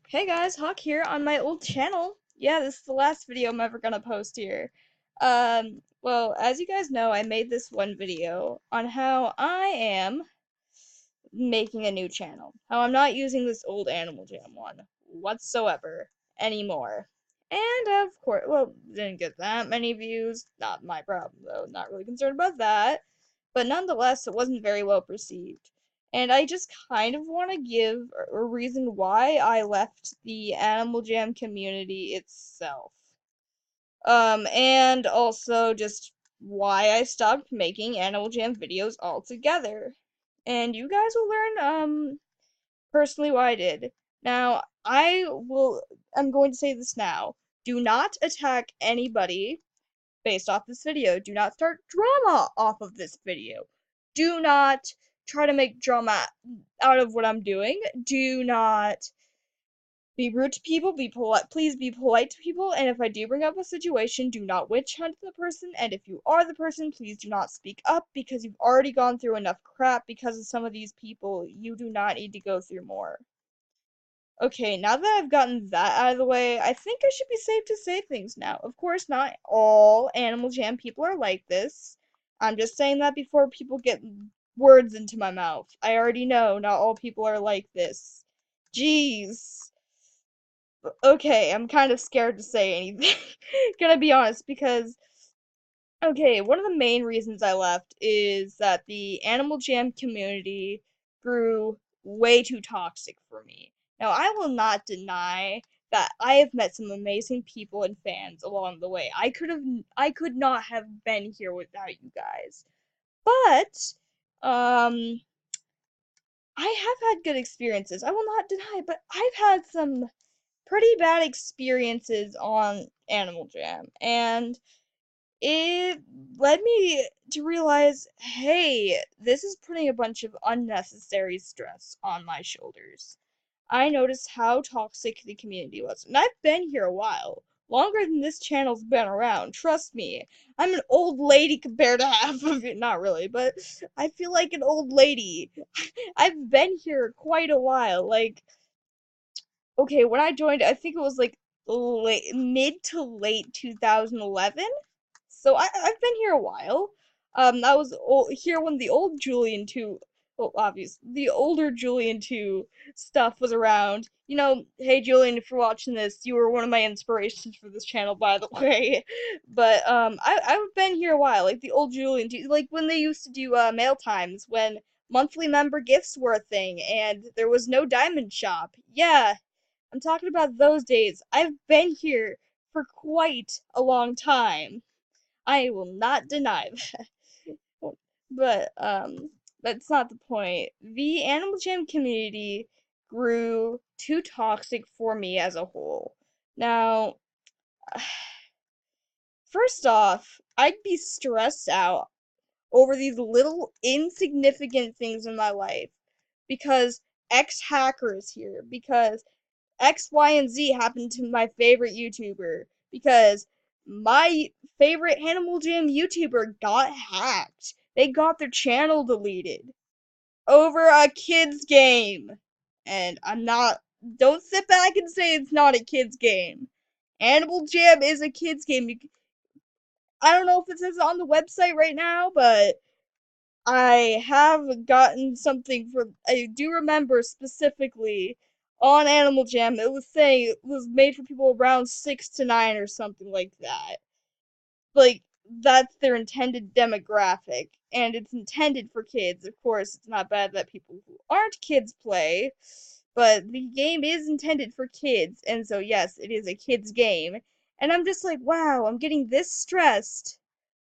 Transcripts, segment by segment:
Hey guys, Hawk here on my old channel. Yeah, this is the last video I'm ever gonna post here. Well, as you guys know, I made this one video on how I am making a new channel. How I'm not using this old AnimalJam one whatsoever anymore. And of course, well, didn't get that many views. Not my problem though. Not really concerned about that. But nonetheless, it wasn't very well perceived. And I just kind of want to give a reason why I left the Animal Jam community itself. And also just why I stopped making Animal Jam videos altogether. And you guys will learn, personally why I did. Now, I'm going to say this now. Do not attack anybody based off this video. Do not start drama off of this video. Do not try to make drama out of what I'm doing. Do not be rude to people. Be polite. Please be polite to people. And if I do bring up a situation, do not witch hunt the person. And if you are the person, please do not speak up because you've already gone through enough crap because of some of these people. You do not need to go through more. Okay, now that I've gotten that out of the way, I think I should be safe to say things now. Of course, not all Animal Jam people are like this. I'm just saying that before people get words into my mouth. I already know not all people are like this. Jeez. Okay, I'm kind of scared to say anything. Gonna be honest, because okay, one of the main reasons I left is that the Animal Jam community grew way too toxic for me. Now, I will not deny that I have met some amazing people and fans along the way. I could not have been here without you guys. But um I have had good experiences. I will not deny, but I've had some pretty bad experiences on Animal Jam, and it led me to realize, hey, this is putting a bunch of unnecessary stress on my shoulders. I noticed how toxic the community was, and I've been here a while, longer than this channel's been around, trust me. I'm an old lady compared to half of it, not really, but I feel like an old lady. I've been here quite a while, like, okay, when I joined, I think it was like mid to late 2011. So I've been here a while. I was here when the old Julian 2, well, obvious, the older Julian 2 stuff was around. You know, hey Julian, if you're watching this, you were one of my inspirations for this channel, by the way. But I've been here a while, like the old Julian 2, like when they used to do mail times when monthly member gifts were a thing and there was no diamond shop. Yeah, I'm talking about those days. I've been here for quite a long time. I will not deny that. But that's not the point. The Animal Jam community grew too toxic for me as a whole. Now, first off, I'd be stressed out over these little insignificant things in my life because X hacker is here, because X, Y, and Z happened to my favorite YouTuber, because my favorite Animal Jam YouTuber got hacked. They got their channel deleted over a kid's game. And don't sit back and say it's not a kid's game. Animal Jam is a kid's game. I don't know if it says it on the website right now, but I have gotten something for. I do remember specifically on Animal Jam, it was saying it was made for people around 6 to 9 or something like that. Like, that's their intended demographic, and it's intended for kids. Of course, it's not bad that people who aren't kids play, but the game is intended for kids, and so yes, it is a kids game. And I'm just like, wow, I'm getting this stressed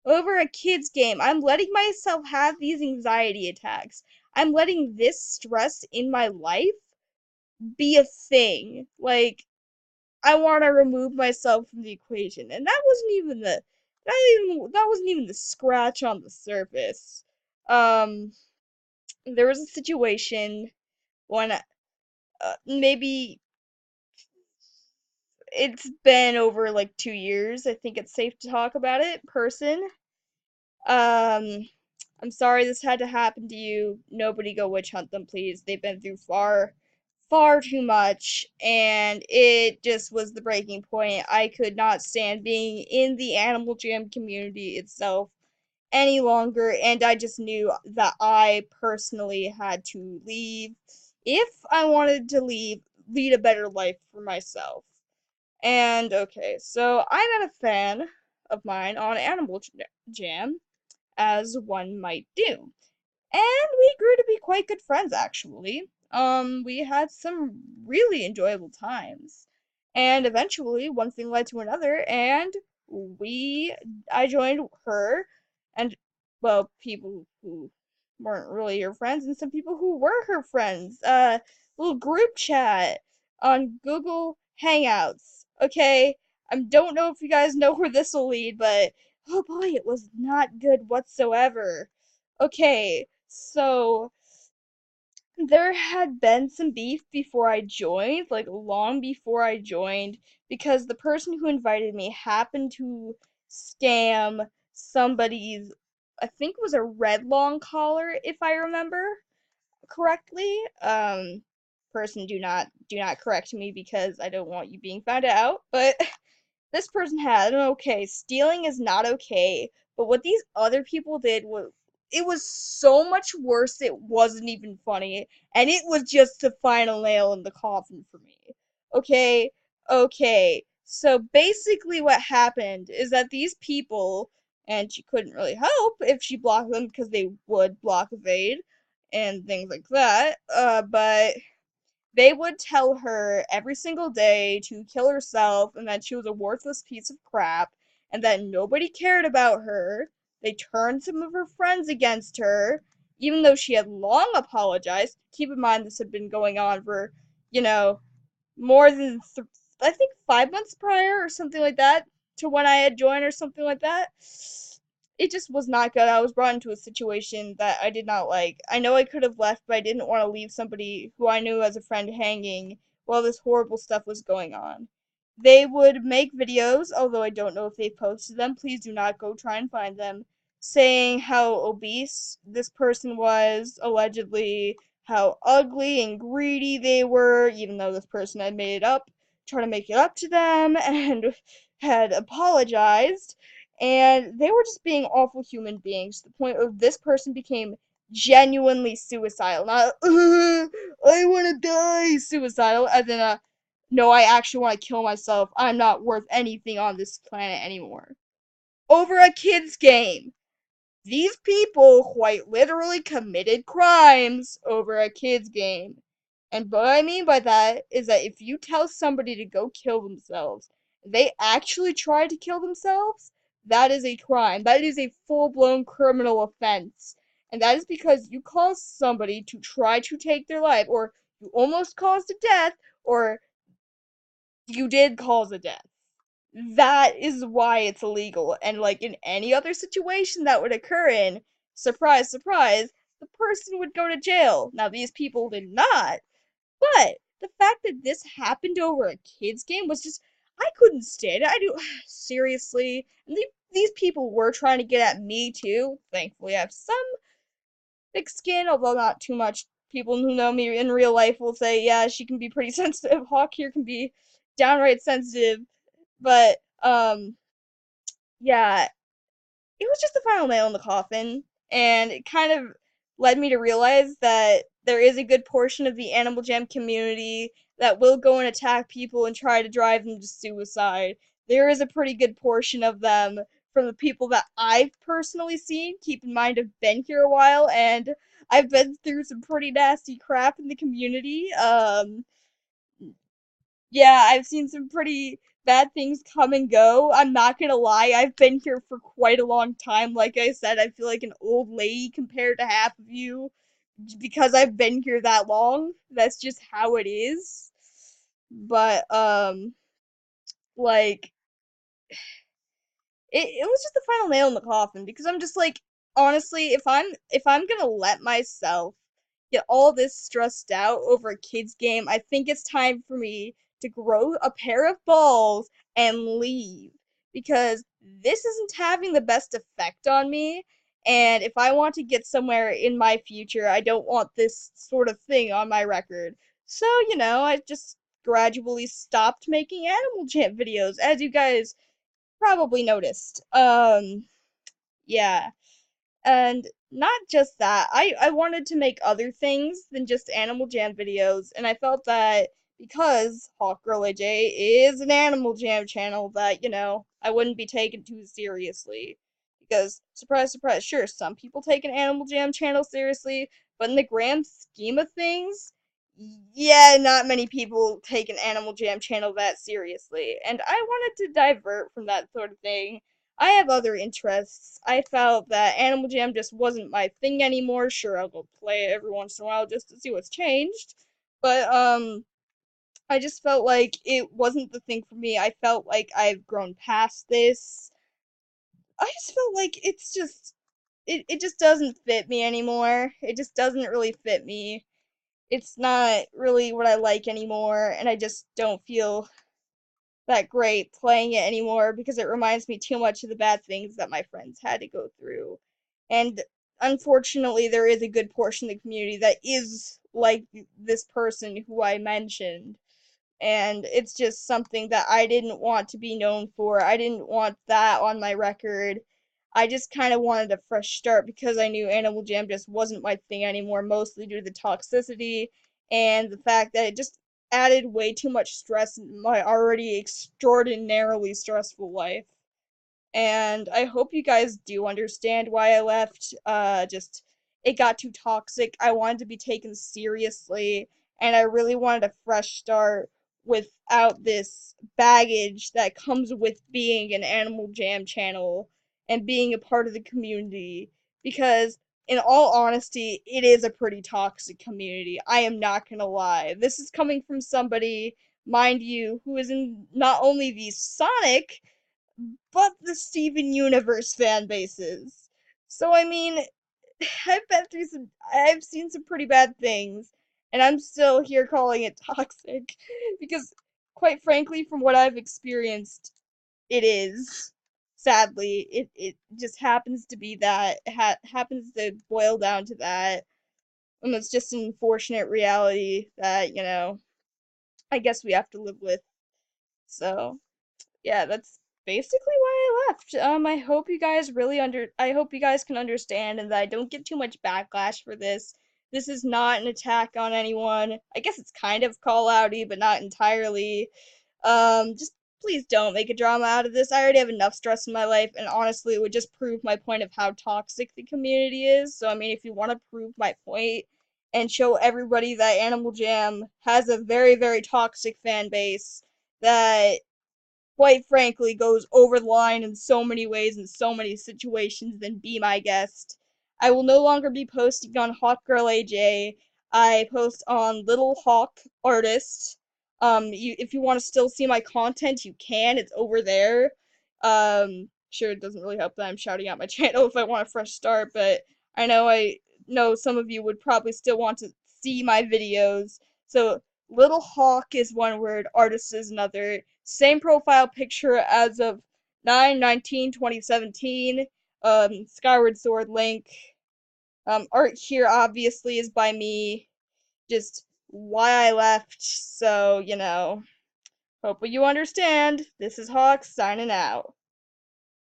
over a kid's game. I'm letting myself have these anxiety attacks. I'm letting this stress in my life be a thing. Like, I want to remove myself from the equation. And that wasn't even the scratch on the surface. Um there was a situation when maybe it's been over like 2 years. I think it's safe to talk about it. Person, um I'm sorry this had to happen to you. Nobody go witch hunt them, please. They've been through far, far too much, and it just was the breaking point. I could not stand being in the Animal Jam community itself any longer, and I just knew that I personally had to leave if I wanted to lead a better life for myself. And okay, so I met a fan of mine on Animal Jam, as one might do. And we grew to be quite good friends, actually. We had some really enjoyable times. And eventually, one thing led to another, and we, I joined her, and, well, people who weren't really her friends, and some people who were her friends. Little group chat on Google Hangouts. Okay, I don't know if you guys know where this will lead, but oh boy, it was not good whatsoever. Okay, so there had been some beef before I joined, like long before I joined, because the person who invited me happened to scam somebody's, I think it was a red long collar, if I remember correctly. Person, do not correct me because I don't want you being found out, but this person had, and okay, stealing is not okay, but what these other people did was, it was so much worse, it wasn't even funny, and it was just the final nail in the coffin for me. Okay, okay, so basically what happened is that these people, and she couldn't really help if she blocked them because they would block evade and things like that, but they would tell her every single day to kill herself and that she was a worthless piece of crap and that nobody cared about her. They turned some of her friends against her, even though she had long apologized. Keep in mind, this had been going on for, you know, more than I think 5 months prior or something like that to when I had joined or something like that. It just was not good. I was brought into a situation that I did not like. I know I could have left, but I didn't want to leave somebody who I knew as a friend hanging while this horrible stuff was going on. They would make videos, although I don't know if they posted them. Please do not go try and find them, saying how obese this person was, allegedly, how ugly and greedy they were, even though this person had made it up, trying to make it up to them, and had apologized. And they were just being awful human beings to the point of this person became genuinely suicidal. Not, I want to die, suicidal, as in no, I actually want to kill myself. I'm not worth anything on this planet anymore. Over a kid's game. These people quite literally committed crimes over a kid's game. And what I mean by that is that if you tell somebody to go kill themselves, they actually try to kill themselves, that is a crime. That is a full-blown criminal offense. And that is because you caused somebody to try to take their life, or you almost caused a death, or you did cause a death. That is why it's illegal. And like in any other situation that would occur in, surprise, surprise, the person would go to jail. Now, these people did not, but the fact that this happened over a kid's game was just, I couldn't stand it. I do, seriously. And these people were trying to get at me too. Thankfully, I have some thick skin, although not too much. People who know me in real life will say, yeah, she can be pretty sensitive. Hawk here can be downright sensitive. But, yeah, it was just the final nail in the coffin, and it kind of led me to realize that there is a good portion of the Animal Jam community that will go and attack people and try to drive them to suicide. There is a pretty good portion of them from the people that I've personally seen. Keep in mind, I've been here a while, and I've been through some pretty nasty crap in the community. Yeah, I've seen some pretty bad things come and go. I'm not gonna lie, I've been here for quite a long time. Like I said, I feel like an old lady compared to half of you because I've been here that long. That's just how it is. But like it was just the final nail in the coffin because I'm just like, honestly, if I'm gonna let myself get all this stressed out over a kid's game, I think it's time for me to grow a pair of balls and leave because this isn't having the best effect on me. And if I want to get somewhere in my future, I don't want this sort of thing on my record. So, I just gradually stopped making Animal Jam videos, as you guys probably noticed. Yeah. And not just that, I wanted to make other things than just Animal Jam videos, and I felt that because Hawkgirl AJ is an Animal Jam channel, that, I wouldn't be taken too seriously. Because, surprise, surprise, sure, some people take an Animal Jam channel seriously, but in the grand scheme of things, yeah, not many people take an Animal Jam channel that seriously. And I wanted to divert from that sort of thing. I have other interests. I felt that Animal Jam just wasn't my thing anymore. Sure, I'll go play it every once in a while just to see what's changed. But I just felt like it wasn't the thing for me. I felt like I've grown past this. I just felt like it just doesn't fit me anymore. It just doesn't really fit me. It's not really what I like anymore, and I just don't feel that great playing it anymore because it reminds me too much of the bad things that my friends had to go through. And unfortunately, there is a good portion of the community that is like this person who I mentioned. And it's just something that I didn't want to be known for. I didn't want that on my record. I just kind of wanted a fresh start because I knew Animal Jam just wasn't my thing anymore, mostly due to the toxicity and the fact that it just added way too much stress in my already extraordinarily stressful life. And I hope you guys do understand why I left. Just it got too toxic. I wanted to be taken seriously, and I really wanted a fresh start without this baggage that comes with being an Animal Jam channel and being a part of the community. Because, in all honesty, it is a pretty toxic community. I am not gonna lie. This is coming from somebody, mind you, who is in not only the Sonic but the Steven Universe fan bases. So I mean, I've seen some pretty bad things, and I'm still here calling it toxic because, quite frankly, from what I've experienced, it is. Sadly, it just happens to be that happens to boil down to that, and it's just an unfortunate reality that I guess we have to live with. So yeah, that's basically why I left. I hope you guys can understand and that I don't get too much backlash for this. This is not an attack on anyone. I guess it's kind of call outy, but not entirely. Just please don't make a drama out of this. I already have enough stress in my life, and honestly, it would just prove my point of how toxic the community is. So, I mean, if you want to prove my point and show everybody that Animal Jam has a very, very toxic fan base, that quite frankly goes over the line in so many ways in so many situations, then be my guest. I will no longer be posting on Hawkgirl AJ. I post on Little Hawk Artist. If you want to still see my content, you can. It's over there. Sure, it doesn't really help that I'm shouting out my channel if I want a fresh start, but I know some of you would probably still want to see my videos. So Little Hawk is one word, artist is another. Same profile picture as of 9/19/2017. Skyward Sword link. Art here obviously is by me. Just why I left. So, hope you understand. This is Hawk signing out.